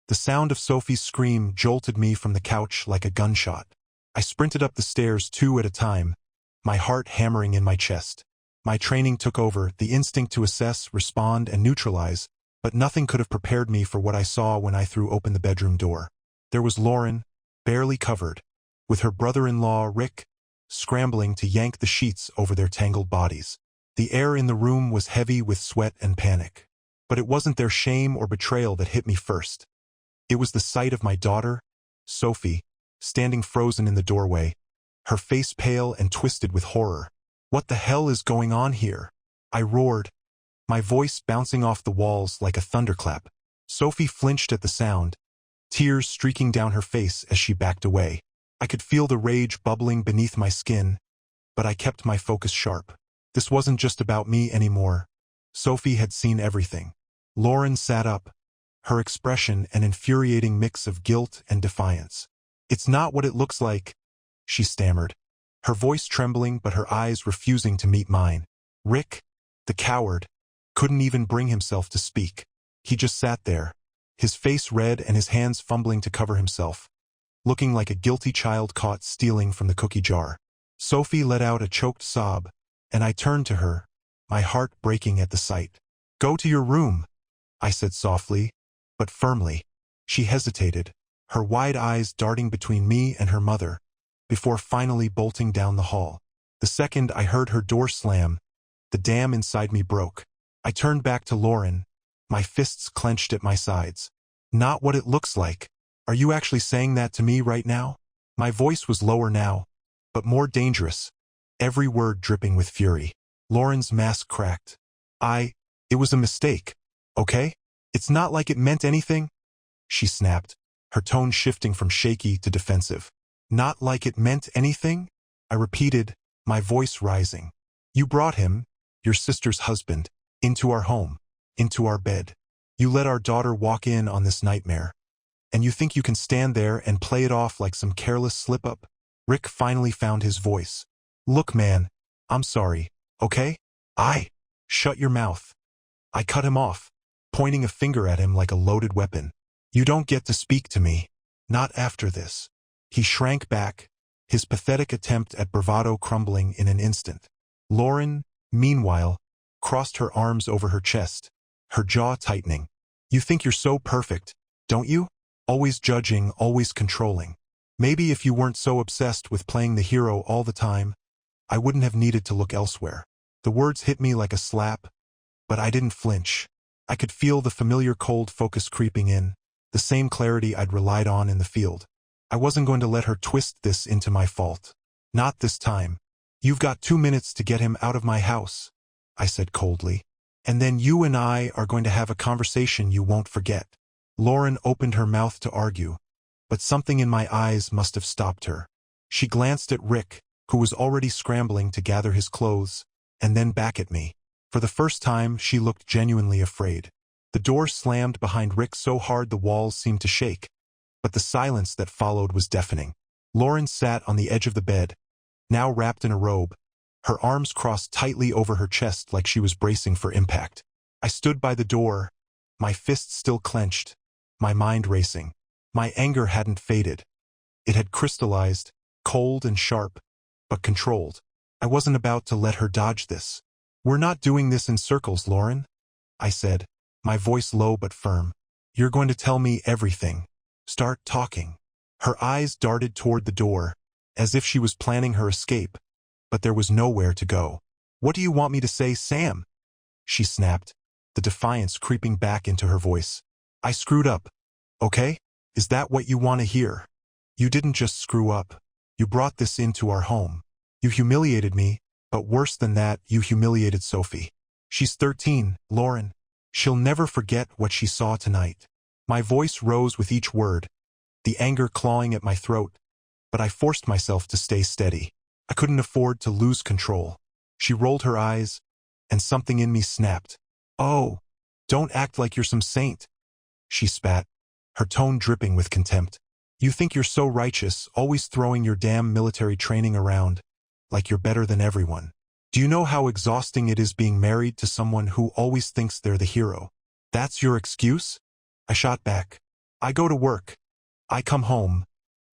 The sound of Sophie's scream jolted me from the couch like a gunshot. I sprinted up the stairs 2 at a time, my heart hammering in my chest. My training took over, the instinct to assess, respond, and neutralize, but nothing could have prepared me for what I saw when I threw open the bedroom door. There was Lauren, barely covered, with her brother-in-law, Rick, scrambling to yank the sheets over their tangled bodies. The air in the room was heavy with sweat and panic. But it wasn't their shame or betrayal that hit me first. It was the sight of my daughter, Sophie, standing frozen in the doorway, her face pale and twisted with horror. "What the hell is going on here?" I roared, my voice bouncing off the walls like a thunderclap. Sophie flinched at the sound, tears streaking down her face as she backed away. I could feel the rage bubbling beneath my skin, but I kept my focus sharp. This wasn't just about me anymore. Sophie had seen everything. Lauren sat up, her expression an infuriating mix of guilt and defiance. "It's not what it looks like," she stammered, her voice trembling but her eyes refusing to meet mine. Rick, the coward, couldn't even bring himself to speak. He just sat there, his face red and his hands fumbling to cover himself, looking like a guilty child caught stealing from the cookie jar. Sophie let out a choked sob, and I turned to her, my heart breaking at the sight. "Go to your room," I said softly, but firmly. She hesitated, her wide eyes darting between me and her mother, before finally bolting down the hall. The second I heard her door slam, the dam inside me broke. I turned back to Lauren, my fists clenched at my sides. "Not what it looks like. Are you actually saying that to me right now?" My voice was lower now, but more dangerous, every word dripping with fury. Lauren's mask cracked. It was a mistake, okay? It's not like it meant anything," she snapped, her tone shifting from shaky to defensive. "Not like it meant anything?" I repeated, my voice rising. "You brought him, your sister's husband, into our home, into our bed. You let our daughter walk in on this nightmare. And you think you can stand there and play it off like some careless slip-up?" Rick finally found his voice. "Look, man, I'm sorry, okay? Shut your mouth." I cut him off, pointing a finger at him like a loaded weapon. "You don't get to speak to me. Not after this." He shrank back, his pathetic attempt at bravado crumbling in an instant. Lauren, meanwhile, crossed her arms over her chest, her jaw tightening. "You think you're so perfect, don't you? Always judging, always controlling. Maybe if you weren't so obsessed with playing the hero all the time, I wouldn't have needed to look elsewhere." The words hit me like a slap, but I didn't flinch. I could feel the familiar cold focus creeping in, the same clarity I'd relied on in the field. I wasn't going to let her twist this into my fault. Not this time. "You've got 2 minutes to get him out of my house," I said coldly. "And then you and I are going to have a conversation you won't forget." Lauren opened her mouth to argue, but something in my eyes must have stopped her. She glanced at Rick, who was already scrambling to gather his clothes, and then back at me. For the first time, she looked genuinely afraid. The door slammed behind Rick so hard the walls seemed to shake, but the silence that followed was deafening. Lauren sat on the edge of the bed, now wrapped in a robe, her arms crossed tightly over her chest like she was bracing for impact. I stood by the door, my fists still clenched, my mind racing. My anger hadn't faded. It had crystallized, cold and sharp, but controlled. I wasn't about to let her dodge this. "We're not doing this in circles, Lauren," I said, my voice low but firm. "You're going to tell me everything. Start talking." Her eyes darted toward the door, as if she was planning her escape, but there was nowhere to go. "What do you want me to say, Sam?" she snapped, the defiance creeping back into her voice. "I screwed up, okay? Is that what you want to hear? You didn't just screw up. You brought this into our home. You humiliated me, but worse than that, you humiliated Sophie. She's 13, Lauren. She'll never forget what she saw tonight." My voice rose with each word, the anger clawing at my throat, but I forced myself to stay steady. I couldn't afford to lose control. She rolled her eyes, and something in me snapped. "Oh, don't act like you're some saint," she spat, her tone dripping with contempt. "You think you're so righteous, always throwing your damn military training around, like you're better than everyone. Do you know how exhausting it is being married to someone who always thinks they're the hero? That's your excuse?" I shot back, I go to work. I come home.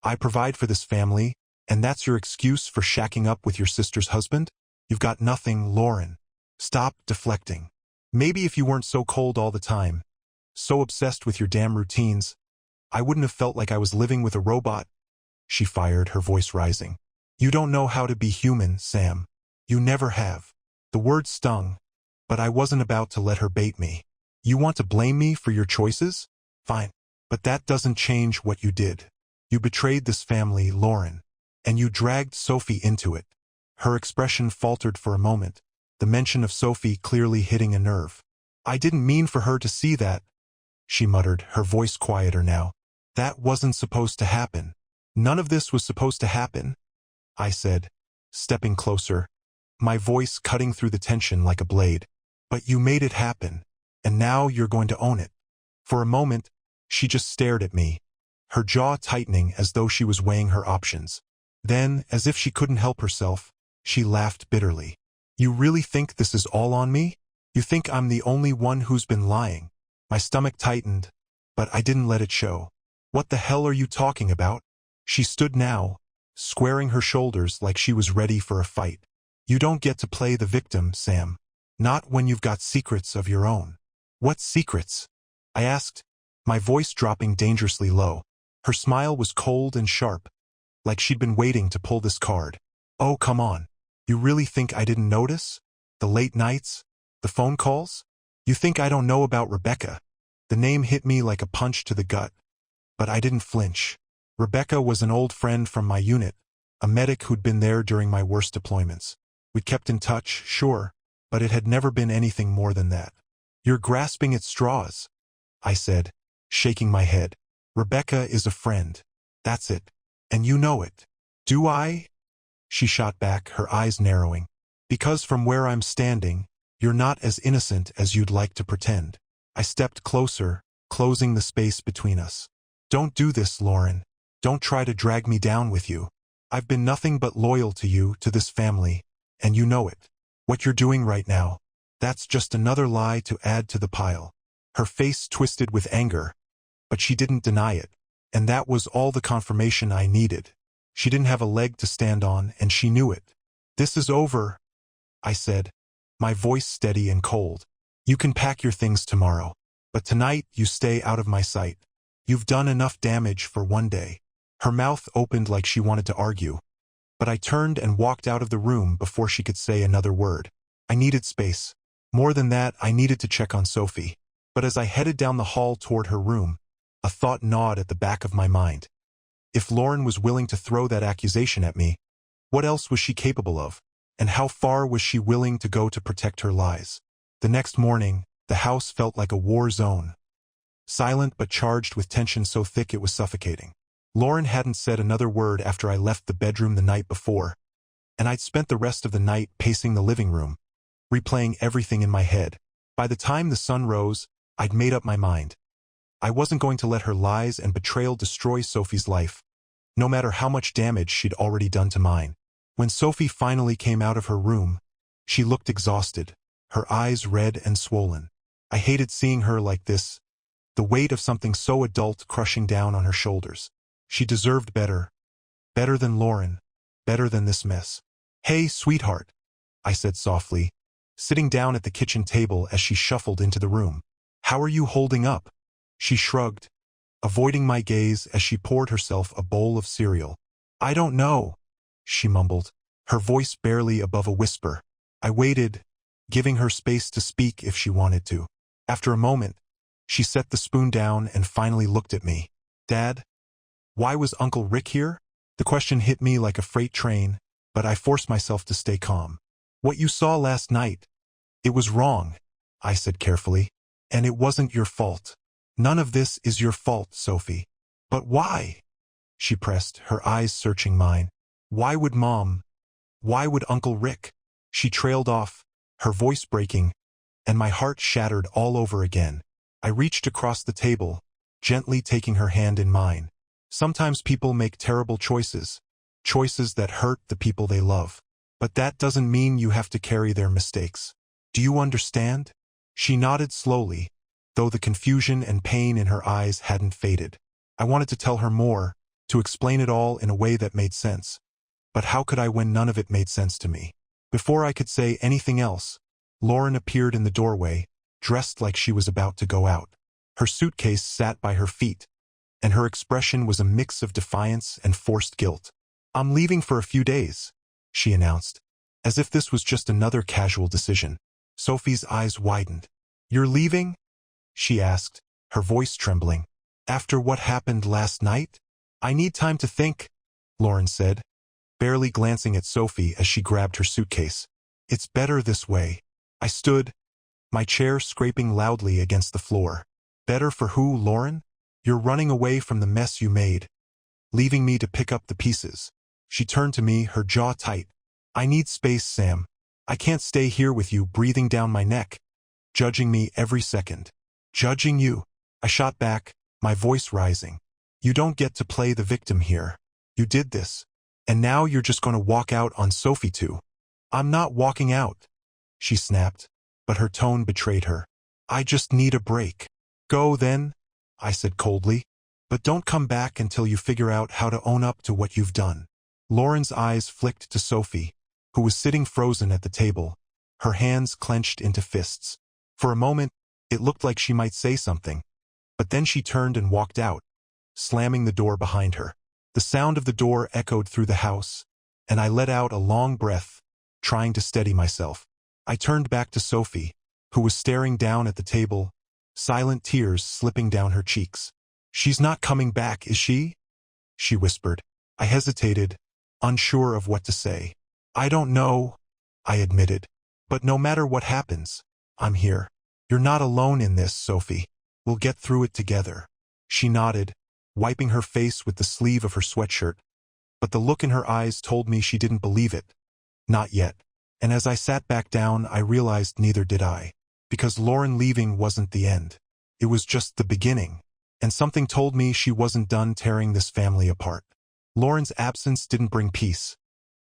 I provide for this family, and that's your excuse for shacking up with your sister's husband? You've got nothing, Lauren. Stop deflecting. Maybe if you weren't so cold all the time, so obsessed with your damn routines, I wouldn't have felt like I was living with a robot. She fired, her voice rising. You don't know how to be human, Sam. You never have. The word stung, but I wasn't about to let her bait me. You want to blame me for your choices? Fine. But that doesn't change what you did. You betrayed this family, Lauren, and you dragged Sophie into it. Her expression faltered for a moment, the mention of Sophie clearly hitting a nerve. I didn't mean for her to see that, she muttered, her voice quieter now. That wasn't supposed to happen. None of this was supposed to happen, I said, stepping closer, my voice cutting through the tension like a blade. But you made it happen, and now you're going to own it. For a moment, she just stared at me, her jaw tightening as though she was weighing her options. Then, as if she couldn't help herself, she laughed bitterly. You really think this is all on me? You think I'm the only one who's been lying? My stomach tightened, but I didn't let it show. What the hell are you talking about? She stood now, squaring her shoulders like she was ready for a fight. You don't get to play the victim, Sam. Not when you've got secrets of your own. What secrets? I asked, my voice dropping dangerously low. Her smile was cold and sharp, like she'd been waiting to pull this card. Oh, come on. You really think I didn't notice? The late nights? The phone calls? You think I don't know about Rebecca? The name hit me like a punch to the gut. But I didn't flinch. Rebecca was an old friend from my unit, a medic who'd been there during my worst deployments. We'd kept in touch, sure, but it had never been anything more than that. You're grasping at straws, I said, shaking my head. Rebecca is a friend. That's it. And you know it. Do I? She shot back, her eyes narrowing. Because from where I'm standing, you're not as innocent as you'd like to pretend. I stepped closer, closing the space between us. Don't do this, Lauren. Don't try to drag me down with you. I've been nothing but loyal to you, to this family, and you know it. What you're doing right now, that's just another lie to add to the pile. Her face twisted with anger, but she didn't deny it, and that was all the confirmation I needed. She didn't have a leg to stand on, and she knew it. This is over, I said, my voice steady and cold. You can pack your things tomorrow, but tonight you stay out of my sight. You've done enough damage for one day. Her mouth opened like she wanted to argue, but I turned and walked out of the room before she could say another word. I needed space. More than that, I needed to check on Sophie. But as I headed down the hall toward her room, a thought gnawed at the back of my mind. If Lauren was willing to throw that accusation at me, what else was she capable of? And how far was she willing to go to protect her lies? The next morning, the house felt like a war zone. Silent but charged with tension so thick it was suffocating. Lauren hadn't said another word after I left the bedroom the night before, and I'd spent the rest of the night pacing the living room, replaying everything in my head. By the time the sun rose, I'd made up my mind. I wasn't going to let her lies and betrayal destroy Sophie's life, no matter how much damage she'd already done to mine. When Sophie finally came out of her room, she looked exhausted, her eyes red and swollen. I hated seeing her like this, the weight of something so adult crushing down on her shoulders. She deserved better. Better than Lauren. Better than this mess. Hey, sweetheart, I said softly, sitting down at the kitchen table as she shuffled into the room. How are you holding up? She shrugged, avoiding my gaze as she poured herself a bowl of cereal. I don't know, she mumbled, her voice barely above a whisper. I waited, giving her space to speak if she wanted to. After a moment, she set the spoon down and finally looked at me. Dad? Why was Uncle Rick here? The question hit me like a freight train, but I forced myself to stay calm. What you saw last night, it was wrong, I said carefully, and it wasn't your fault. None of this is your fault, Sophie. But why? She pressed, her eyes searching mine. Why would Mom? Why would Uncle Rick? She trailed off, her voice breaking, and my heart shattered all over again. I reached across the table, gently taking her hand in mine. Sometimes people make terrible choices, choices that hurt the people they love. But that doesn't mean you have to carry their mistakes. Do you understand? She nodded slowly, though the confusion and pain in her eyes hadn't faded. I wanted to tell her more, to explain it all in a way that made sense. But how could I when none of it made sense to me? Before I could say anything else, Lauren appeared in the doorway, dressed like she was about to go out. Her suitcase sat by her feet, and her expression was a mix of defiance and forced guilt. "I'm leaving for a few days," she announced, as if this was just another casual decision. Sophie's eyes widened. "You're leaving?" she asked, her voice trembling. "After what happened last night?" "I need time to think," Lauren said, barely glancing at Sophie as she grabbed her suitcase. "It's better this way." I stood, my chair scraping loudly against the floor. "Better for who, Lauren? You're running away from the mess you made, leaving me to pick up the pieces." She turned to me, her jaw tight. "I need space, Sam. I can't stay here with you breathing down my neck, judging me every second." "Judging you?" I shot back, my voice rising. "You don't get to play the victim here. You did this. And now you're just going to walk out on Sophie too." "I'm not walking out," she snapped, but her tone betrayed her. "I just need a break." "Go then," I said coldly, "but don't come back until you figure out how to own up to what you've done." Lauren's eyes flicked to Sophie, who was sitting frozen at the table, her hands clenched into fists. For a moment, it looked like she might say something, but then she turned and walked out, slamming the door behind her. The sound of the door echoed through the house, and I let out a long breath, trying to steady myself. I turned back to Sophie, who was staring down at the table, silent tears slipping down her cheeks. "She's not coming back, is she?" she whispered. I hesitated, unsure of what to say. "I don't know," I admitted. "But no matter what happens, I'm here. You're not alone in this, Sophie. We'll get through it together." She nodded, wiping her face with the sleeve of her sweatshirt, but the look in her eyes told me she didn't believe it. Not yet. And as I sat back down, I realized neither did I. Because Lauren leaving wasn't the end. It was just the beginning. And something told me she wasn't done tearing this family apart. Lauren's absence didn't bring peace.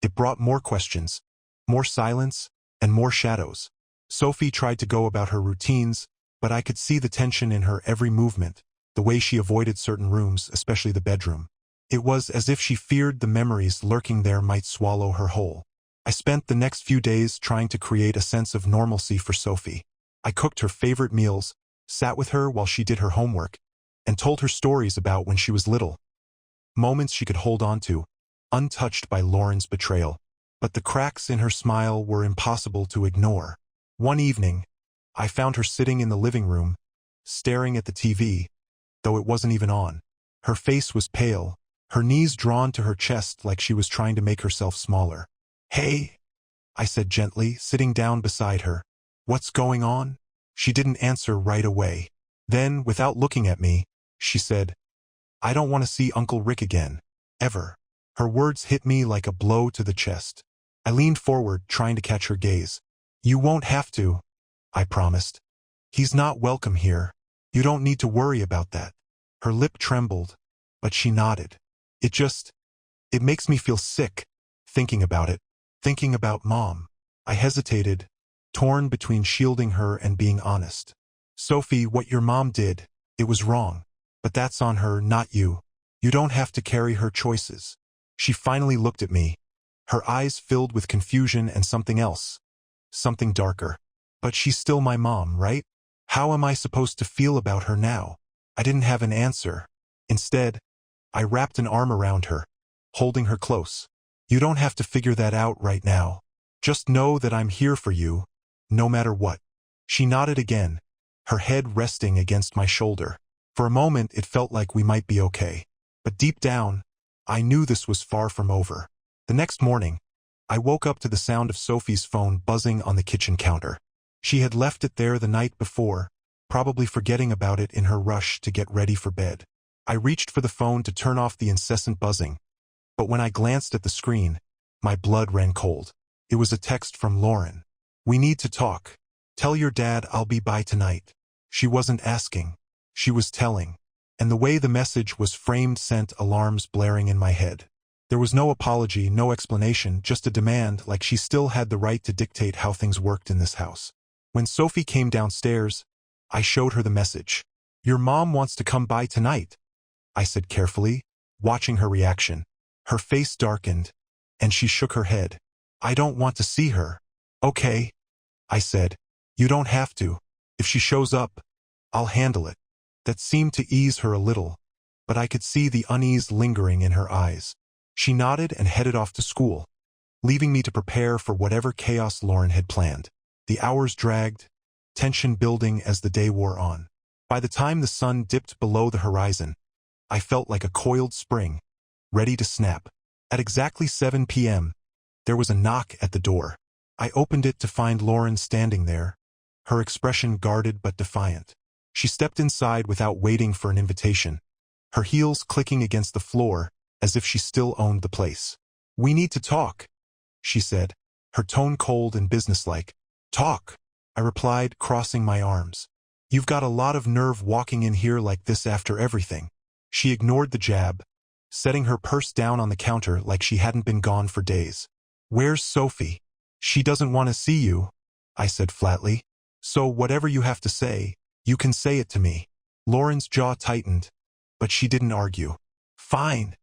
It brought more questions, more silence, and more shadows. Sophie tried to go about her routines, but I could see the tension in her every movement, the way she avoided certain rooms, especially the bedroom. It was as if she feared the memories lurking there might swallow her whole. I spent the next few days trying to create a sense of normalcy for Sophie. I cooked her favorite meals, sat with her while she did her homework, and told her stories about when she was little. Moments she could hold on to, untouched by Lauren's betrayal. But the cracks in her smile were impossible to ignore. One evening, I found her sitting in the living room, staring at the TV, though it wasn't even on. Her face was pale, her knees drawn to her chest like she was trying to make herself smaller. "Hey," I said gently, sitting down beside her. "What's going on?" She didn't answer right away. Then, without looking at me, she said, "I don't want to see Uncle Rick again. Ever." Her words hit me like a blow to the chest. I leaned forward, trying to catch her gaze. "You won't have to," I promised. "He's not welcome here. You don't need to worry about that." Her lip trembled, but she nodded. It makes me feel sick, thinking about it, thinking about Mom." I hesitated, torn between shielding her and being honest. "Sophie, what your mom did, it was wrong. But that's on her, not you. You don't have to carry her choices." She finally looked at me, her eyes filled with confusion and something else. Something darker. "But she's still my mom, right? How am I supposed to feel about her now?" I didn't have an answer. Instead, I wrapped an arm around her, holding her close. "You don't have to figure that out right now. Just know that I'm here for you, no matter what." She nodded again, her head resting against my shoulder. For a moment, it felt like we might be okay. But deep down, I knew this was far from over. The next morning, I woke up to the sound of Sophie's phone buzzing on the kitchen counter. She had left it there the night before, probably forgetting about it in her rush to get ready for bed. I reached for the phone to turn off the incessant buzzing, but when I glanced at the screen, my blood ran cold. It was a text from Lauren. "We need to talk. Tell your dad I'll be by tonight." She wasn't asking. She was telling. And the way the message was framed sent alarms blaring in my head. There was no apology, no explanation, just a demand like she still had the right to dictate how things worked in this house. When Sophie came downstairs, I showed her the message. Your mom wants to come by tonight, I said carefully, watching her reaction. Her face darkened, and she shook her head. I don't want to see her. Okay, I said. You don't have to. If she shows up, I'll handle it. That seemed to ease her a little, but I could see the unease lingering in her eyes. She nodded and headed off to school, leaving me to prepare for whatever chaos Lauren had planned. The hours dragged, tension building as the day wore on. By the time the sun dipped below the horizon, I felt like a coiled spring, ready to snap. At exactly 7 p.m., there was a knock at the door. I opened it to find Lauren standing there, her expression guarded but defiant. She stepped inside without waiting for an invitation, her heels clicking against the floor as if she still owned the place. We need to talk, she said, her tone cold and businesslike. Talk, I replied, crossing my arms. You've got a lot of nerve walking in here like this after everything. She ignored the jab, setting her purse down on the counter like she hadn't been gone for days. Where's Sophie? She doesn't want to see you, I said flatly. So whatever you have to say, you can say it to me. Lauren's jaw tightened, but she didn't argue. Fine,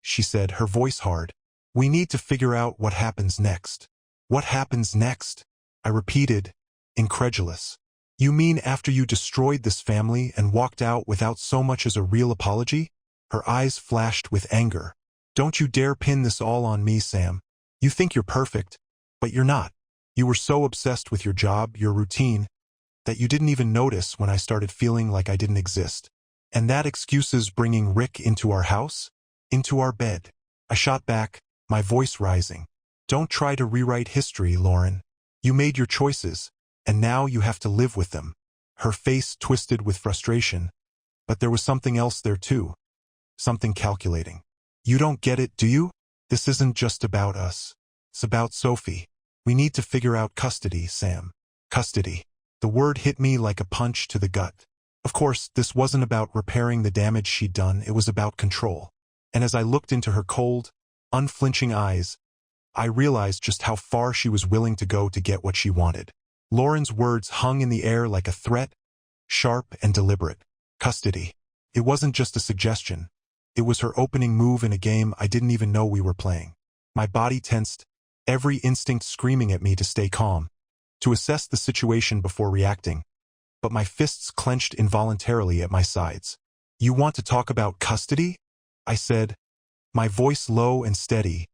she said, her voice hard. We need to figure out what happens next. What happens next? I repeated, incredulous. You mean after you destroyed this family and walked out without so much as a real apology? Her eyes flashed with anger. Don't you dare pin this all on me, Sam. You think you're perfect, but you're not. You were so obsessed with your job, your routine, that you didn't even notice when I started feeling like I didn't exist. And that excuses bringing Rick into our house? Into our bed. I shot back, my voice rising. Don't try to rewrite history, Lauren. You made your choices, and now you have to live with them. Her face twisted with frustration, but there was something else there too. Something calculating. You don't get it, do you? This isn't just about us. It's about Sophie. We need to figure out custody, Sam. Custody. The word hit me like a punch to the gut. Of course, this wasn't about repairing the damage she'd done, it was about control. And as I looked into her cold, unflinching eyes, I realized just how far she was willing to go to get what she wanted. Lauren's words hung in the air like a threat, sharp and deliberate. Custody. It wasn't just a suggestion. It was her opening move in a game I didn't even know we were playing. My body tensed, every instinct screaming at me to stay calm, to assess the situation before reacting. But my fists clenched involuntarily at my sides. You want to talk about custody? I said, my voice low and steady,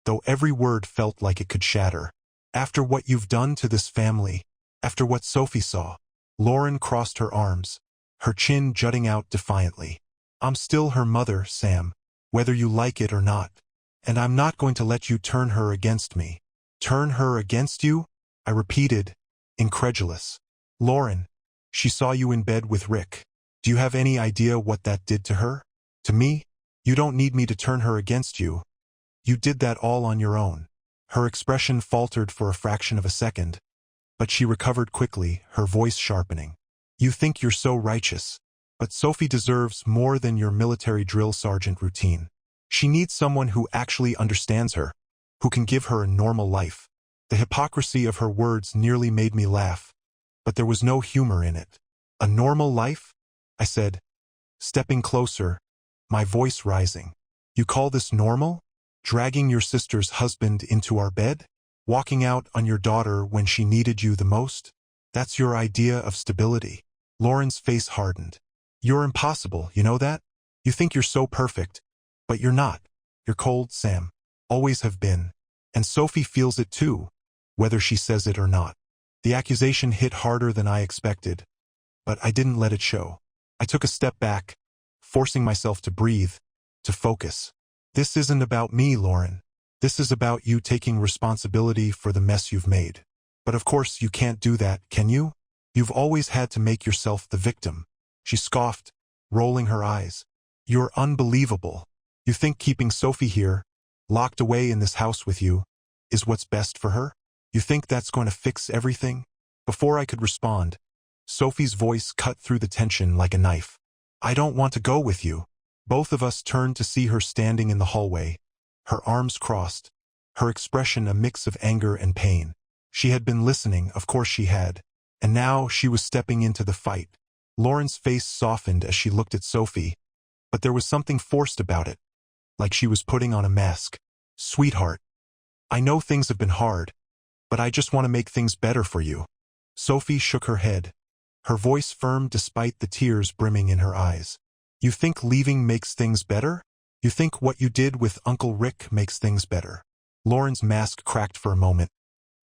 though every word felt like it could shatter. After what you've done to this family, after what Sophie saw. Lauren crossed her arms, her chin jutting out defiantly. I'm still her mother, Sam, whether you like it or not. And I'm not going to let you turn her against me. Turn her against you? I repeated, incredulous. Lauren, she saw you in bed with Rick. Do you have any idea what that did to her? To me? You don't need me to turn her against you. You did that all on your own. Her expression faltered for a fraction of a second, but she recovered quickly, her voice sharpening. You think you're so righteous, but Sophie deserves more than your military drill sergeant routine. She needs someone who actually understands her, who can give her a normal life. The hypocrisy of her words nearly made me laugh, but there was no humor in it. A normal life? I said, stepping closer, my voice rising. You call this normal? Dragging your sister's husband into our bed? Walking out on your daughter when she needed you the most? That's your idea of stability. Lauren's face hardened. You're impossible, you know that? You think you're so perfect, but you're not. You're cold, Sam. Always have been. And Sophie feels it too, whether she says it or not. The accusation hit harder than I expected, but I didn't let it show. I took a step back, forcing myself to breathe, to focus. This isn't about me, Lauren. This is about you taking responsibility for the mess you've made. But of course you can't do that, can you? You've always had to make yourself the victim. She scoffed, rolling her eyes. You're unbelievable. You think keeping Sophie here, locked away in this house with you, is what's best for her? You think that's going to fix everything? Before I could respond, Sophie's voice cut through the tension like a knife. I don't want to go with you. Both of us turned to see her standing in the hallway, her arms crossed, her expression a mix of anger and pain. She had been listening, of course she had, and now she was stepping into the fight, Lauren's face softened as she looked at Sophie, but there was something forced about it, like she was putting on a mask. Sweetheart, I know things have been hard, but I just want to make things better for you. Sophie shook her head, her voice firm despite the tears brimming in her eyes. You think leaving makes things better? You think what you did with Uncle Rick makes things better? Lauren's mask cracked for a moment,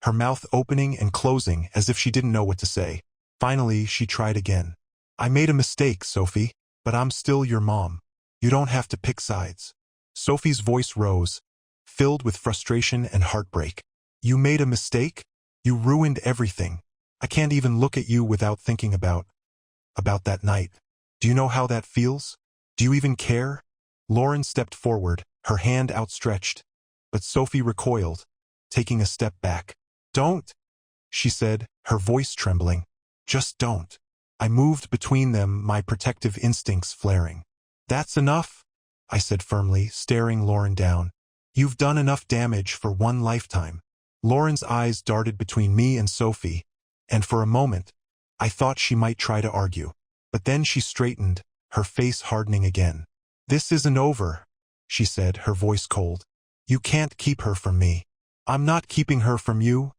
her mouth opening and closing as if she didn't know what to say. Finally, she tried again. I made a mistake, Sophie, but I'm still your mom. You don't have to pick sides. Sophie's voice rose, filled with frustration and heartbreak. You made a mistake? You ruined everything. I can't even look at you without thinking about that night. Do you know how that feels? Do you even care? Lauren stepped forward, her hand outstretched, but Sophie recoiled, taking a step back. Don't, she said, her voice trembling. Just don't. I moved between them, my protective instincts flaring. That's enough, I said firmly, staring Lauren down. You've done enough damage for one lifetime. Lauren's eyes darted between me and Sophie, and for a moment, I thought she might try to argue. But then she straightened, her face hardening again. This isn't over, she said, her voice cold. You can't keep her from me. I'm not keeping her from you,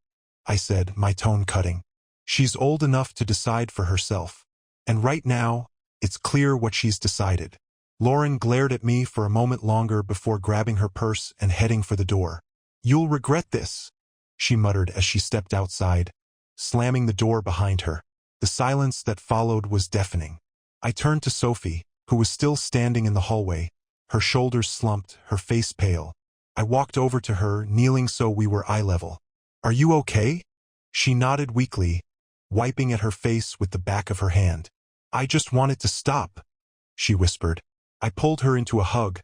I said, my tone cutting. She's old enough to decide for herself. And right now, it's clear what she's decided. Lauren glared at me for a moment longer before grabbing her purse and heading for the door. You'll regret this, she muttered as she stepped outside, slamming the door behind her. The silence that followed was deafening. I turned to Sophie, who was still standing in the hallway, her shoulders slumped, her face pale. I walked over to her, kneeling so we were eye level. Are you okay? She nodded weakly, wiping at her face with the back of her hand. I just want it to stop, she whispered. I pulled her into a hug,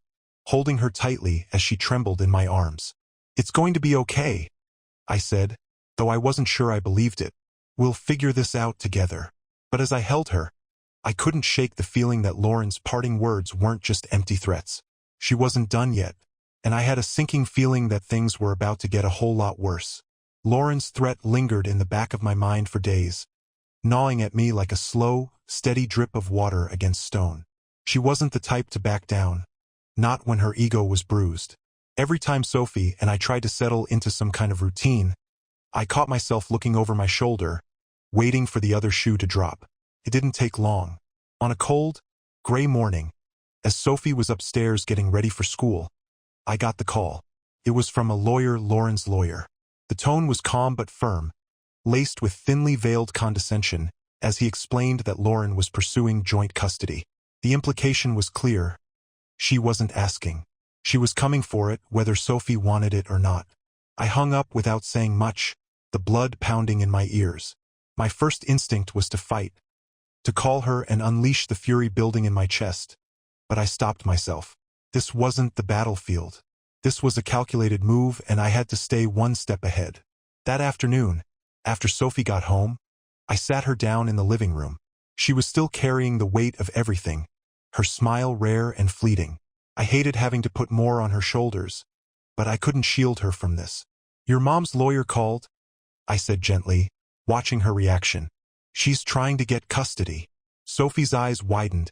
holding her tightly as she trembled in my arms. It's going to be okay, I said, though I wasn't sure I believed it. We'll figure this out together. But as I held her, I couldn't shake the feeling that Lauren's parting words weren't just empty threats. She wasn't done yet, and I had a sinking feeling that things were about to get a whole lot worse. Lauren's threat lingered in the back of my mind for days, gnawing at me like a slow, steady drip of water against stone. She wasn't the type to back down, not when her ego was bruised. Every time Sophie and I tried to settle into some kind of routine, I caught myself looking over my shoulder, waiting for the other shoe to drop. It didn't take long. On a cold, gray morning, as Sophie was upstairs getting ready for school, I got the call. It was from a lawyer, Lauren's lawyer. The tone was calm but firm, laced with thinly veiled condescension, as he explained that Lauren was pursuing joint custody. The implication was clear. She wasn't asking. She was coming for it, whether Sophie wanted it or not. I hung up without saying much, the blood pounding in my ears. My first instinct was to fight, to call her and unleash the fury building in my chest. But I stopped myself. This wasn't the battlefield. This was a calculated move, and I had to stay one step ahead. That afternoon, after Sophie got home, I sat her down in the living room. She was still carrying the weight of everything, her smile rare and fleeting. I hated having to put more on her shoulders, but I couldn't shield her from this. Your mom's lawyer called, I said gently, watching her reaction. She's trying to get custody. Sophie's eyes widened,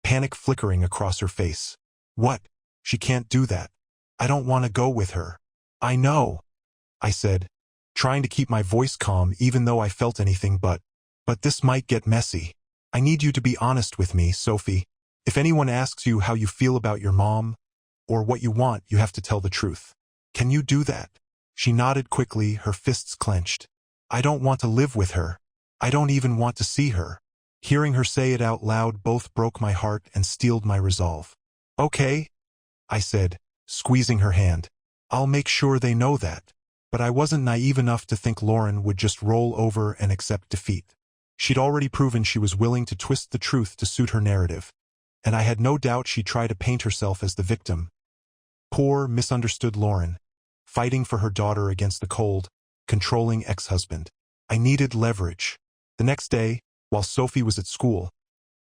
panic flickering across her face. What? She can't do that. I don't want to go with her. I know, I said, trying to keep my voice calm even though I felt anything but this might get messy. I need you to be honest with me, Sophie. If anyone asks you how you feel about your mom, or what you want, you have to tell the truth. Can you do that? She nodded quickly, her fists clenched. I don't want to live with her. I don't even want to see her. Hearing her say it out loud both broke my heart and steeled my resolve. Okay, I said, squeezing her hand. I'll make sure they know that. But I wasn't naive enough to think Lauren would just roll over and accept defeat. She'd already proven she was willing to twist the truth to suit her narrative, and I had no doubt she'd try to paint herself as the victim. Poor, misunderstood Lauren, fighting for her daughter against the cold, controlling ex-husband. I needed leverage. The next day, while Sophie was at school,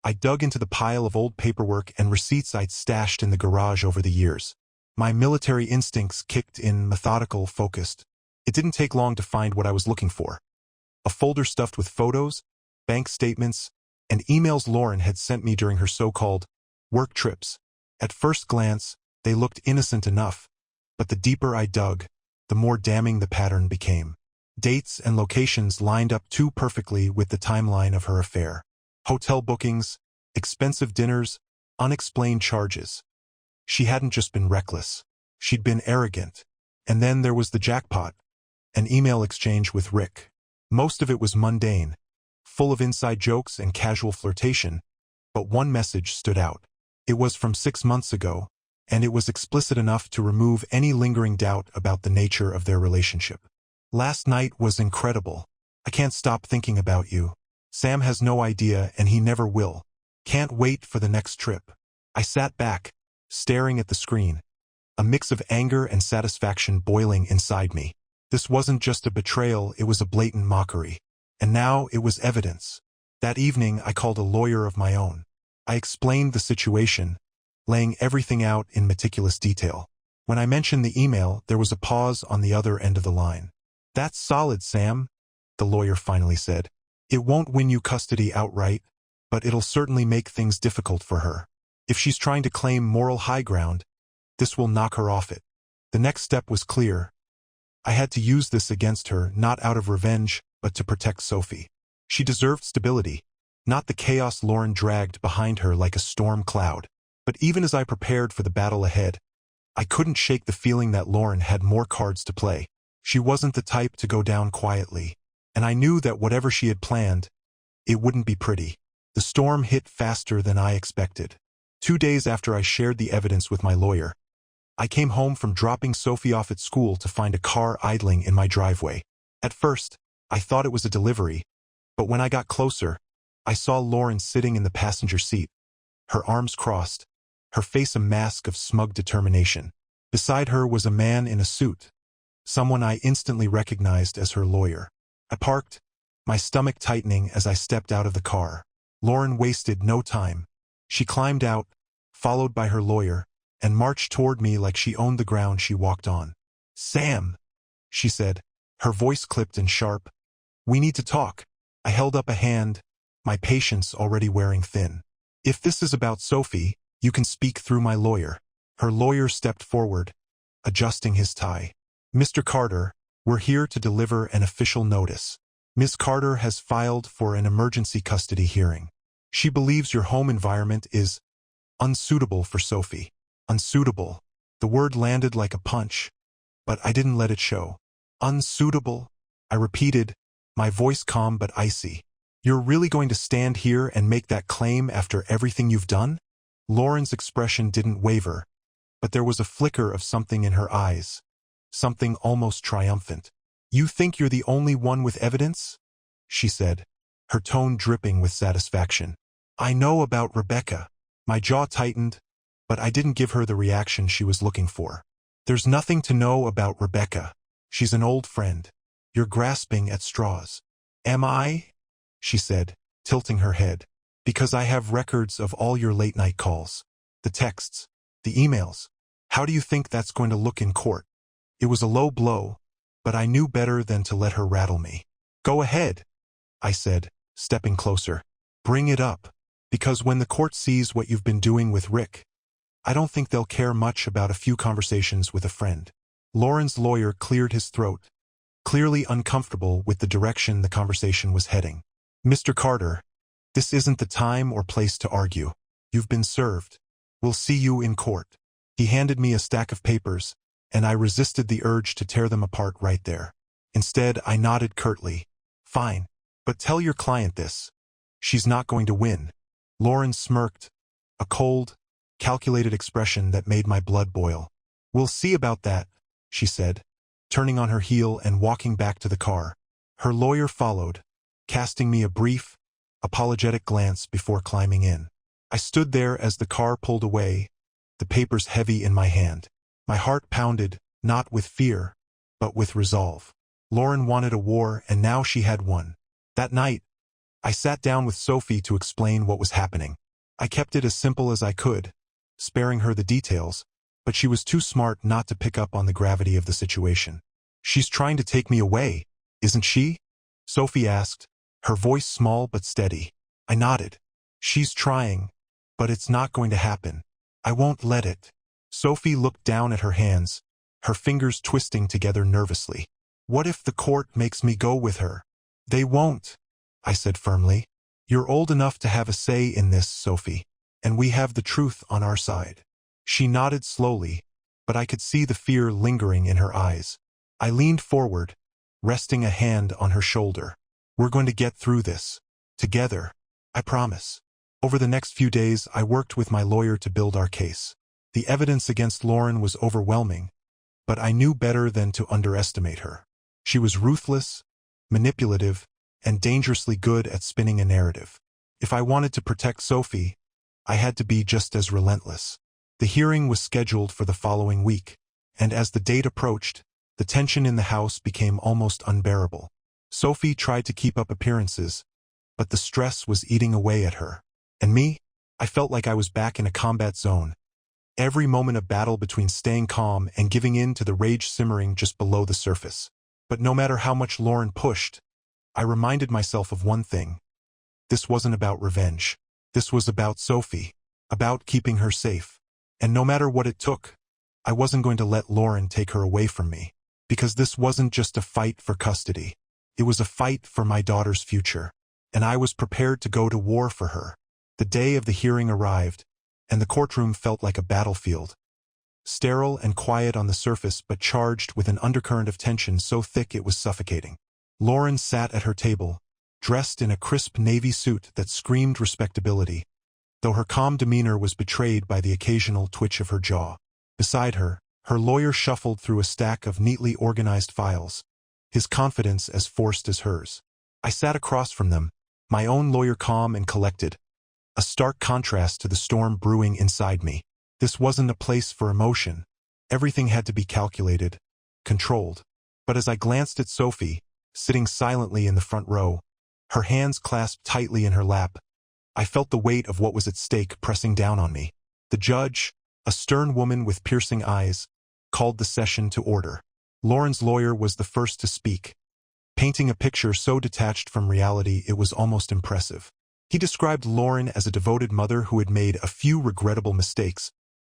I dug into the pile of old paperwork and receipts I'd stashed in the garage over the years. My military instincts kicked in, methodical, focused. It didn't take long to find what I was looking for. A folder stuffed with photos, bank statements, and emails Lauren had sent me during her so-called work trips. At first glance, they looked innocent enough, but the deeper I dug, the more damning the pattern became. Dates and locations lined up too perfectly with the timeline of her affair. Hotel bookings, expensive dinners, unexplained charges. She hadn't just been reckless. She'd been arrogant. And then there was the jackpot, an email exchange with Rick. Most of it was mundane, full of inside jokes and casual flirtation, but one message stood out. It was from 6 months ago, and it was explicit enough to remove any lingering doubt about the nature of their relationship. Last night was incredible. I can't stop thinking about you. Sam has no idea, and he never will. Can't wait for the next trip. I sat back, staring at the screen, a mix of anger and satisfaction boiling inside me. This wasn't just a betrayal, it was a blatant mockery. And now it was evidence. That evening I called a lawyer of my own. I explained the situation, laying everything out in meticulous detail. When I mentioned the email, there was a pause on the other end of the line. "That's solid, Sam," the lawyer finally said. "It won't win you custody outright, but it'll certainly make things difficult for her. If she's trying to claim moral high ground, this will knock her off it." The next step was clear. I had to use this against her, not out of revenge, but to protect Sophie. She deserved stability, not the chaos Lauren dragged behind her like a storm cloud. But even as I prepared for the battle ahead, I couldn't shake the feeling that Lauren had more cards to play. She wasn't the type to go down quietly, and I knew that whatever she had planned, it wouldn't be pretty. The storm hit faster than I expected. 2 days after I shared the evidence with my lawyer, I came home from dropping Sophie off at school to find a car idling in my driveway. At first, I thought it was a delivery, but when I got closer, I saw Lauren sitting in the passenger seat, her arms crossed, her face a mask of smug determination. Beside her was a man in a suit, someone I instantly recognized as her lawyer. I parked, my stomach tightening as I stepped out of the car. Lauren wasted no time. She climbed out, followed by her lawyer, and marched toward me like she owned the ground she walked on. "Sam," she said, her voice clipped and sharp. "We need to talk." I held up a hand, my patience already wearing thin. "If this is about Sophie, you can speak through my lawyer." Her lawyer stepped forward, adjusting his tie. "Mr. Carter, we're here to deliver an official notice. Ms. Carter has filed for an emergency custody hearing. She believes your home environment is unsuitable for Sophie." Unsuitable. The word landed like a punch, but I didn't let it show. "Unsuitable?" I repeated, my voice calm but icy. "You're really going to stand here and make that claim after everything you've done?" Lauren's expression didn't waver, but there was a flicker of something in her eyes, something almost triumphant. "You think you're the only one with evidence?" she said, her tone dripping with satisfaction. "I know about Rebecca." My jaw tightened, but I didn't give her the reaction she was looking for. "There's nothing to know about Rebecca. She's an old friend. You're grasping at straws." "Am I?" she said, tilting her head. "Because I have records of all your late-night calls. The texts, the emails. How do you think that's going to look in court?" It was a low blow, but I knew better than to let her rattle me. "Go ahead," I said, stepping closer. "Bring it up. Because when the court sees what you've been doing with Rick, I don't think they'll care much about a few conversations with a friend." Lauren's lawyer cleared his throat, clearly uncomfortable with the direction the conversation was heading. "Mr. Carter, this isn't the time or place to argue. You've been served. We'll see you in court." He handed me a stack of papers, and I resisted the urge to tear them apart right there. Instead, I nodded curtly. "Fine, but tell your client this. She's not going to win." Lauren smirked, a cold, calculated expression that made my blood boil. "We'll see about that," she said, turning on her heel and walking back to the car. Her lawyer followed, casting me a brief, apologetic glance before climbing in. I stood there as the car pulled away, the papers heavy in my hand. My heart pounded, not with fear, but with resolve. Lauren wanted a war, and now she had one. That night, I sat down with Sophie to explain what was happening. I kept it as simple as I could, sparing her the details, but she was too smart not to pick up on the gravity of the situation. "She's trying to take me away, isn't she?" Sophie asked, her voice small but steady. I nodded. She's trying, but it's not going to happen. I won't let it. Sophie looked down at her hands, her fingers twisting together nervously. What if the court makes me go with her? They won't, I said firmly. You're old enough to have a say in this, Sophie, and we have the truth on our side. She nodded slowly, but I could see the fear lingering in her eyes. I leaned forward, resting a hand on her shoulder. We're going to get through this. Together, I promise. Over the next few days, I worked with my lawyer to build our case. The evidence against Lauren was overwhelming, but I knew better than to underestimate her. She was ruthless, manipulative, and dangerously good at spinning a narrative. If I wanted to protect Sophie, I had to be just as relentless. The hearing was scheduled for the following week, and as the date approached, the tension in the house became almost unbearable. Sophie tried to keep up appearances, but the stress was eating away at her. And me? I felt like I was back in a combat zone. Every moment a battle between staying calm and giving in to the rage simmering just below the surface. But no matter how much Lauren pushed, I reminded myself of one thing. This wasn't about revenge. This was about Sophie, about keeping her safe. And no matter what it took, I wasn't going to let Lauren take her away from me. Because this wasn't just a fight for custody. It was a fight for my daughter's future. And I was prepared to go to war for her. The day of the hearing arrived, and the courtroom felt like a battlefield. Sterile and quiet on the surface, but charged with an undercurrent of tension so thick it was suffocating. Lauren sat at her table, dressed in a crisp navy suit that screamed respectability, though her calm demeanor was betrayed by the occasional twitch of her jaw. Beside her, her lawyer shuffled through a stack of neatly organized files, his confidence as forced as hers. I sat across from them, my own lawyer calm and collected, a stark contrast to the storm brewing inside me. This wasn't a place for emotion. Everything had to be calculated, controlled. But as I glanced at Sophie, sitting silently in the front row, her hands clasped tightly in her lap, I felt the weight of what was at stake pressing down on me. The judge, a stern woman with piercing eyes, called the session to order. Lauren's lawyer was the first to speak, painting a picture so detached from reality it was almost impressive. He described Lauren as a devoted mother who had made a few regrettable mistakes,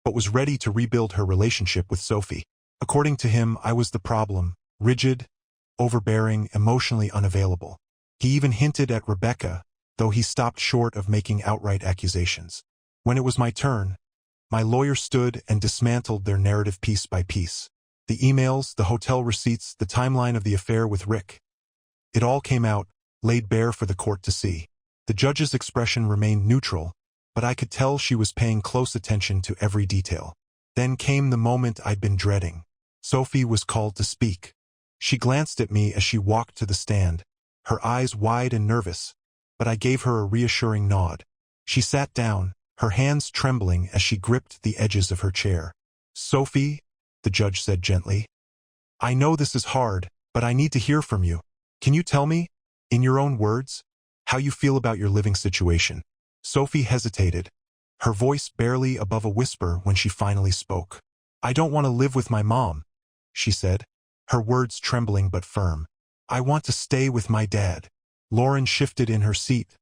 but was ready to rebuild her relationship with Sophie. According to him, I was the problem, rigid, overbearing, emotionally unavailable. He even hinted at Rebecca, though he stopped short of making outright accusations. When it was my turn, my lawyer stood and dismantled their narrative piece by piece. The emails, the hotel receipts, the timeline of the affair with Rick. It all came out, laid bare for the court to see. The judge's expression remained neutral, but I could tell she was paying close attention to every detail. Then came the moment I'd been dreading. Sophie was called to speak. She glanced at me as she walked to the stand, her eyes wide and nervous, but I gave her a reassuring nod. She sat down, her hands trembling as she gripped the edges of her chair. "Sophie," the judge said gently, "I know this is hard, but I need to hear from you. Can you tell me, in your own words, how you feel about your living situation?" Sophie hesitated, her voice barely above a whisper when she finally spoke. "I don't want to live with my mom," she said, her words trembling but firm. "I want to stay with my dad." Lauren shifted in her seat,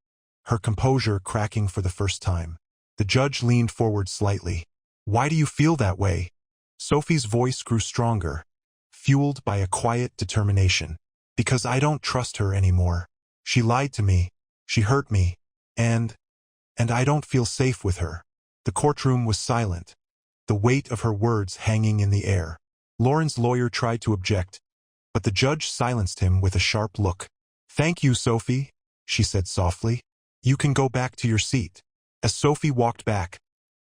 her composure cracking for the first time. The judge leaned forward slightly. "Why do you feel that way?" Sophie's voice grew stronger, fueled by a quiet determination. "Because I don't trust her anymore. She lied to me, she hurt me, and I don't feel safe with her." The courtroom was silent, the weight of her words hanging in the air. Lauren's lawyer tried to object, but the judge silenced him with a sharp look. "Thank you, Sophie," she said softly. "You can go back to your seat." As Sophie walked back,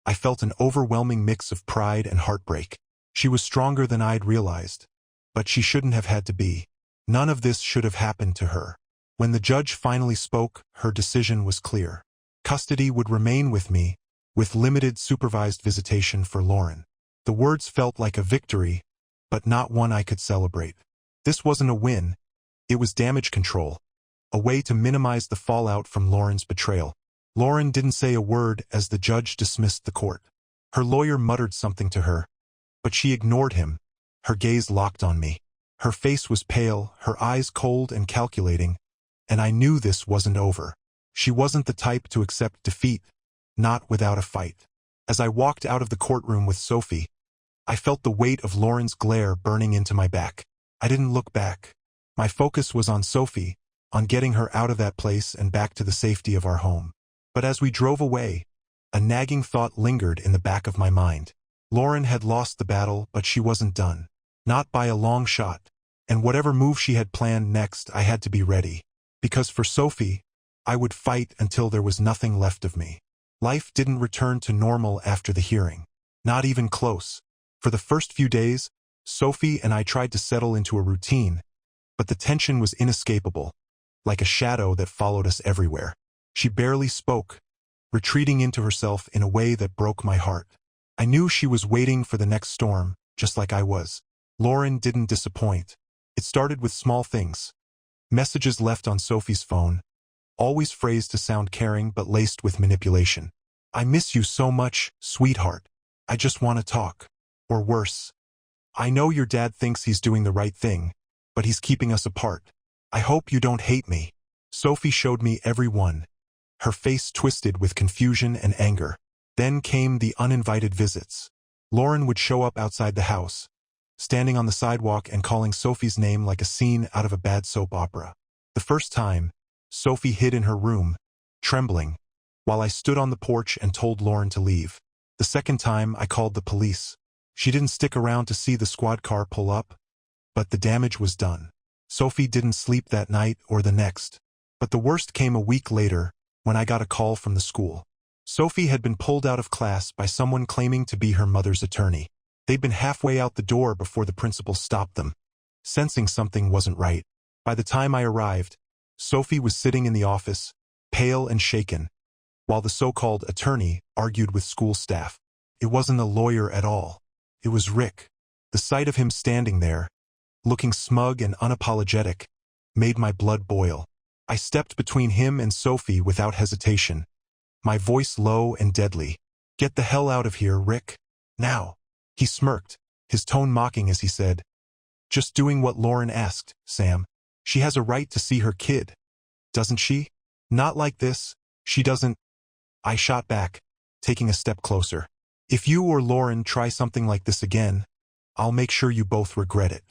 I felt an overwhelming mix of pride and heartbreak. She was stronger than I'd realized, but she shouldn't have had to be. None of this should have happened to her. When the judge finally spoke, her decision was clear. Custody would remain with me, with limited supervised visitation for Lauren. The words felt like a victory, but not one I could celebrate. This wasn't a win, it was damage control, a way to minimize the fallout from Lauren's betrayal. Lauren didn't say a word as the judge dismissed the court. Her lawyer muttered something to her, but she ignored him, her gaze locked on me. Her face was pale, her eyes cold and calculating, and I knew this wasn't over. She wasn't the type to accept defeat, not without a fight. As I walked out of the courtroom with Sophie, I felt the weight of Lauren's glare burning into my back. I didn't look back. My focus was on Sophie, on getting her out of that place and back to the safety of our home. But as we drove away, a nagging thought lingered in the back of my mind. Lauren had lost the battle, but she wasn't done. Not by a long shot. And whatever move she had planned next, I had to be ready. Because for Sophie, I would fight until there was nothing left of me. Life didn't return to normal after the hearing. Not even close. For the first few days, Sophie and I tried to settle into a routine, but the tension was inescapable, like a shadow that followed us everywhere. She barely spoke, retreating into herself in a way that broke my heart. I knew she was waiting for the next storm, just like I was. Lauren didn't disappoint. It started with small things. Messages left on Sophie's phone, always phrased to sound caring but laced with manipulation. "I miss you so much, sweetheart. I just want to talk." Or worse, "I know your dad thinks he's doing the right thing, but he's keeping us apart. I hope you don't hate me." Sophie showed me every one, her face twisted with confusion and anger. Then came the uninvited visits. Lauren would show up outside the house, standing on the sidewalk and calling Sophie's name like a scene out of a bad soap opera. The first time, Sophie hid in her room, trembling, while I stood on the porch and told Lauren to leave. The second time, I called the police. She didn't stick around to see the squad car pull up, but the damage was done. Sophie didn't sleep that night or the next. But the worst came a week later, when I got a call from the school. Sophie had been pulled out of class by someone claiming to be her mother's attorney. They'd been halfway out the door before the principal stopped them, sensing something wasn't right. By the time I arrived, Sophie was sitting in the office, pale and shaken, while the so-called attorney argued with school staff. It wasn't a lawyer at all. It was Rick. The sight of him standing there, looking smug and unapologetic, made my blood boil. I stepped between him and Sophie without hesitation, my voice low and deadly. "Get the hell out of here, Rick. Now." He smirked, his tone mocking as he said, "Just doing what Lauren asked, Sam. She has a right to see her kid, doesn't she? Not like this. She doesn't." I shot back, taking a step closer. "If you or Lauren try something like this again, I'll make sure you both regret it.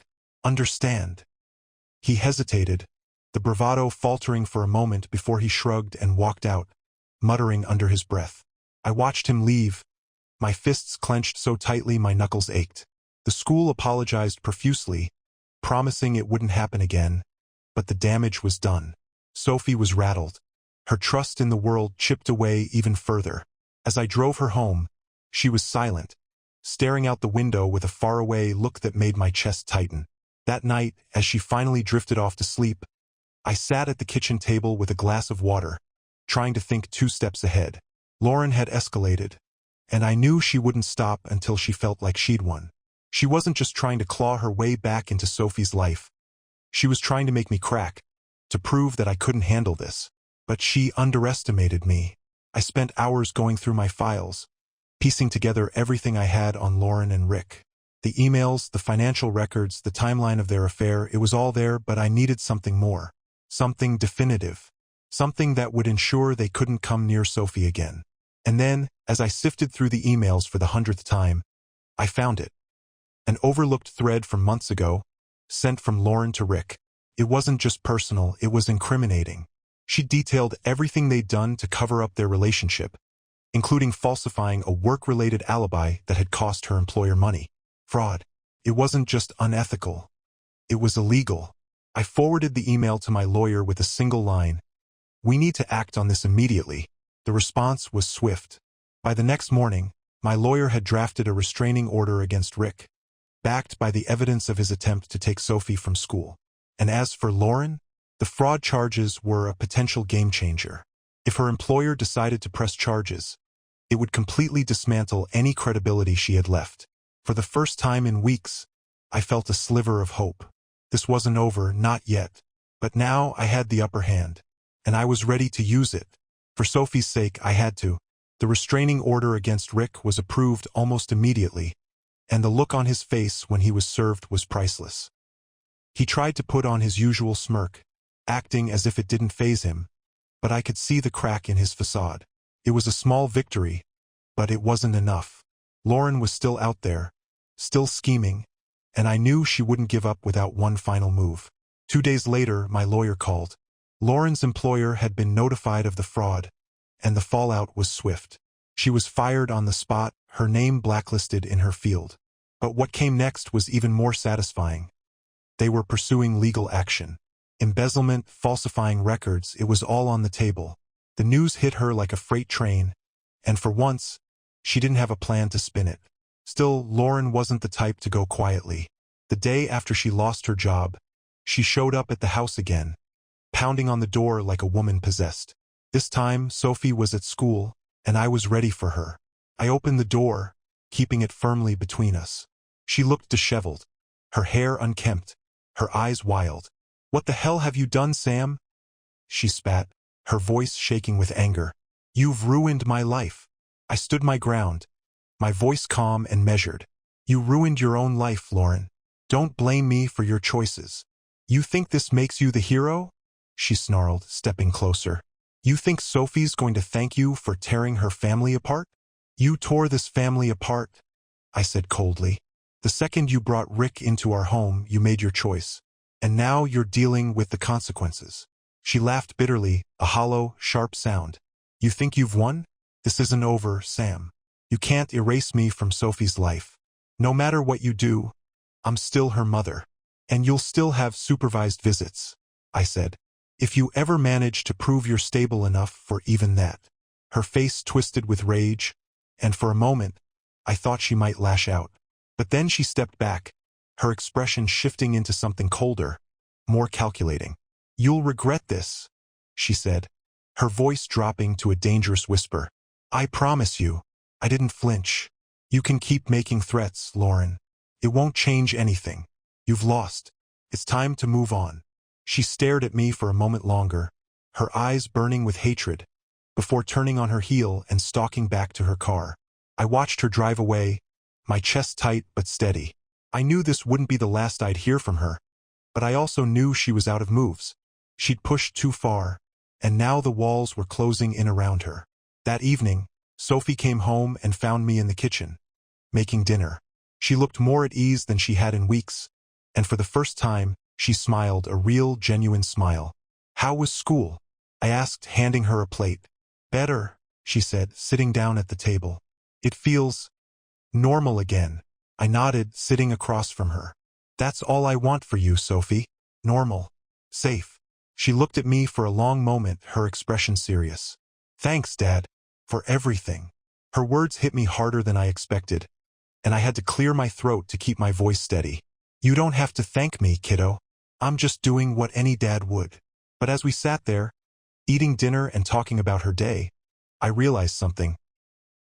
Understand?" He hesitated, the bravado faltering for a moment before he shrugged and walked out, muttering under his breath. I watched him leave, my fists clenched so tightly my knuckles ached. The school apologized profusely, promising it wouldn't happen again, but the damage was done. Sophie was rattled. Her trust in the world chipped away even further. As I drove her home, she was silent, staring out the window with a faraway look that made my chest tighten. That night, as she finally drifted off to sleep, I sat at the kitchen table with a glass of water, trying to think 2 steps ahead. Lauren had escalated, and I knew she wouldn't stop until she felt like she'd won. She wasn't just trying to claw her way back into Sophie's life. She was trying to make me crack, to prove that I couldn't handle this. But she underestimated me. I spent hours going through my files, piecing together everything I had on Lauren and Rick. The emails, the financial records, the timeline of their affair, it was all there, but I needed something more. Something definitive. Something that would ensure they couldn't come near Sophie again. And then, as I sifted through the emails for the 100th time, I found it. An overlooked thread from months ago, sent from Lauren to Rick. It wasn't just personal, it was incriminating. She detailed everything they'd done to cover up their relationship, including falsifying a work-related alibi that had cost her employer money. Fraud. It wasn't just unethical. It was illegal. I forwarded the email to my lawyer with a single line. "We need to act on this immediately." The response was swift. By the next morning, my lawyer had drafted a restraining order against Rick, backed by the evidence of his attempt to take Sophie from school. And as for Lauren, the fraud charges were a potential game-changer. If her employer decided to press charges, it would completely dismantle any credibility she had left. For the first time in weeks, I felt a sliver of hope. This wasn't over, not yet. But now I had the upper hand, and I was ready to use it. For Sophie's sake, I had to. The restraining order against Rick was approved almost immediately, and the look on his face when he was served was priceless. He tried to put on his usual smirk, acting as if it didn't faze him, but I could see the crack in his facade. It was a small victory, but it wasn't enough. Lauren was still out there, still scheming, and I knew she wouldn't give up without one final move. 2 days later, my lawyer called. Lauren's employer had been notified of the fraud, and the fallout was swift. She was fired on the spot, her name blacklisted in her field. But what came next was even more satisfying. They were pursuing legal action. Embezzlement, falsifying records, it was all on the table. The news hit her like a freight train, and for once, she didn't have a plan to spin it. Still, Lauren wasn't the type to go quietly. The day after she lost her job, she showed up at the house again, pounding on the door like a woman possessed. This time, Sophie was at school, and I was ready for her. I opened the door, keeping it firmly between us. She looked disheveled, her hair unkempt, her eyes wild. "What the hell have you done, Sam?" she spat, her voice shaking with anger. "You've ruined my life." I stood my ground, my voice calm and measured. "You ruined your own life, Lauren. Don't blame me for your choices." "You think this makes you the hero?" she snarled, stepping closer. "You think Sophie's going to thank you for tearing her family apart?" "You tore this family apart," I said coldly. "The second you brought Rick into our home, you made your choice. And now you're dealing with the consequences." She laughed bitterly, a hollow, sharp sound. "You think you've won? This isn't over, Sam. You can't erase me from Sophie's life. No matter what you do, I'm still her mother. And you'll still have supervised visits," I said. "If you ever manage to prove you're stable enough for even that." Her face twisted with rage, and for a moment, I thought she might lash out. But then she stepped back, her expression shifting into something colder, more calculating. "You'll regret this," she said, her voice dropping to a dangerous whisper. "I promise you." I didn't flinch. "You can keep making threats, Lauren. It won't change anything. You've lost. It's time to move on." She stared at me for a moment longer, her eyes burning with hatred, before turning on her heel and stalking back to her car. I watched her drive away, my chest tight but steady. I knew this wouldn't be the last I'd hear from her, but I also knew she was out of moves. She'd pushed too far, and now the walls were closing in around her. That evening, Sophie came home and found me in the kitchen, making dinner. She looked more at ease than she had in weeks, and for the first time, she smiled, a real, genuine smile. "How was school?" I asked, handing her a plate. "Better," she said, sitting down at the table. "It feels normal again." I nodded, sitting across from her. "That's all I want for you, Sophie. Normal. Safe." She looked at me for a long moment, her expression serious. "Thanks, Dad, for everything." Her words hit me harder than I expected, and I had to clear my throat to keep my voice steady. "You don't have to thank me, kiddo. I'm just doing what any dad would." But as we sat there, eating dinner and talking about her day, I realized something.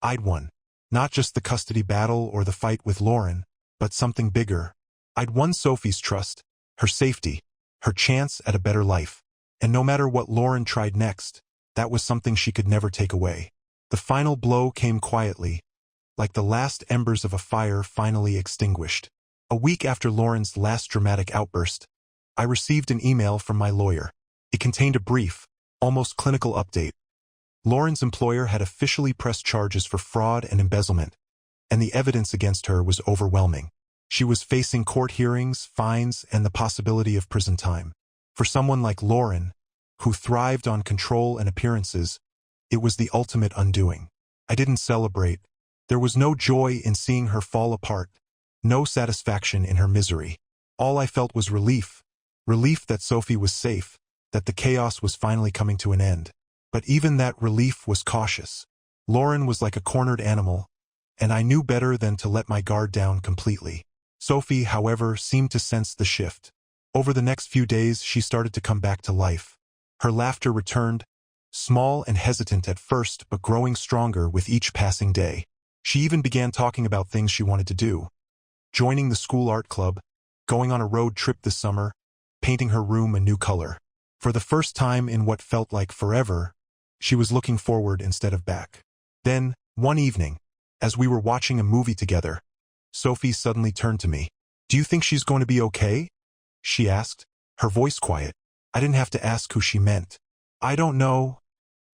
I'd won. Not just the custody battle or the fight with Lauren, but something bigger. I'd won Sophie's trust, her safety, her chance at a better life. And no matter what Lauren tried next, that was something she could never take away. The final blow came quietly, like the last embers of a fire finally extinguished. A week after Lauren's last dramatic outburst, I received an email from my lawyer. It contained a brief, almost clinical update. Lauren's employer had officially pressed charges for fraud and embezzlement, and the evidence against her was overwhelming. She was facing court hearings, fines, and the possibility of prison time. For someone like Lauren, who thrived on control and appearances, it was the ultimate undoing. I didn't celebrate. There was no joy in seeing her fall apart, no satisfaction in her misery. All I felt was relief. Relief that Sophie was safe, that the chaos was finally coming to an end. But even that relief was cautious. Lauren was like a cornered animal, and I knew better than to let my guard down completely. Sophie, however, seemed to sense the shift. Over the next few days, she started to come back to life. Her laughter returned, small and hesitant at first, but growing stronger with each passing day. She even began talking about things she wanted to do. Joining the school art club, going on a road trip this summer, painting her room a new color. For the first time in what felt like forever, she was looking forward instead of back. Then, one evening, as we were watching a movie together, Sophie suddenly turned to me. "Do you think she's going to be okay?" she asked, her voice quiet. I didn't have to ask who she meant. "I don't know,"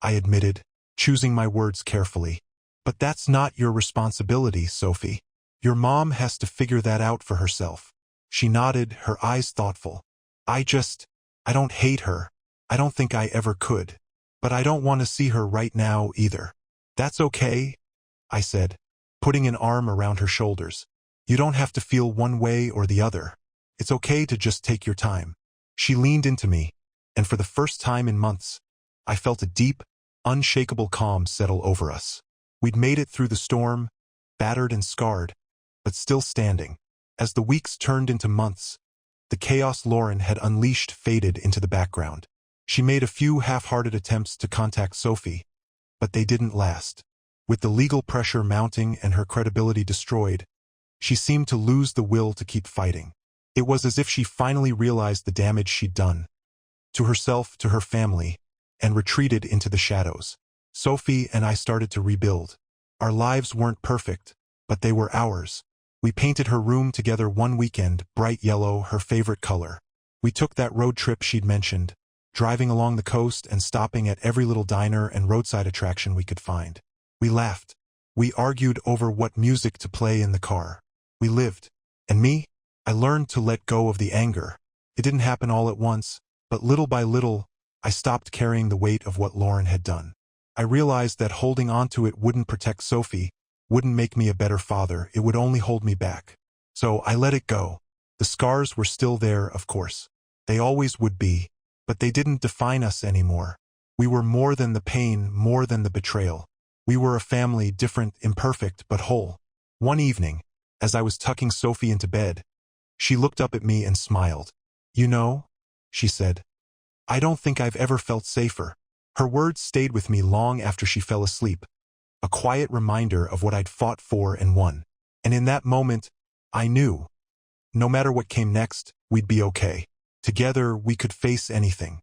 I admitted, choosing my words carefully. But that's not your responsibility, Sophie. Your mom has to figure that out for herself. She nodded, her eyes thoughtful. I don't hate her. I don't think I ever could. But I don't want to see her right now either. That's okay, I said, putting an arm around her shoulders. You don't have to feel one way or the other. It's okay to just take your time. She leaned into me, and for the first time in months, I felt a deep, unshakable calm settle over us. We'd made it through the storm, battered and scarred, but still standing. As the weeks turned into months, the chaos Lauren had unleashed faded into the background. She made a few half-hearted attempts to contact Sophie, but they didn't last. With the legal pressure mounting and her credibility destroyed, she seemed to lose the will to keep fighting. It was as if she finally realized the damage she'd done, to herself, to her family, and retreated into the shadows. Sophie and I started to rebuild. Our lives weren't perfect, but they were ours. We painted her room together one weekend, bright yellow, her favorite color. We took that road trip she'd mentioned, driving along the coast and stopping at every little diner and roadside attraction we could find. We laughed. We argued over what music to play in the car. We lived. And me? I learned to let go of the anger. It didn't happen all at once, but little by little, I stopped carrying the weight of what Lauren had done. I realized that holding on to it wouldn't protect Sophie, wouldn't make me a better father, it would only hold me back. So I let it go. The scars were still there, of course. They always would be, but they didn't define us anymore. We were more than the pain, more than the betrayal. We were a family, different, imperfect, but whole. One evening, as I was tucking Sophie into bed, she looked up at me and smiled. You know, she said, I don't think I've ever felt safer. Her words stayed with me long after she fell asleep, a quiet reminder of what I'd fought for and won. And in that moment, I knew, no matter what came next, we'd be okay. Together, we could face anything.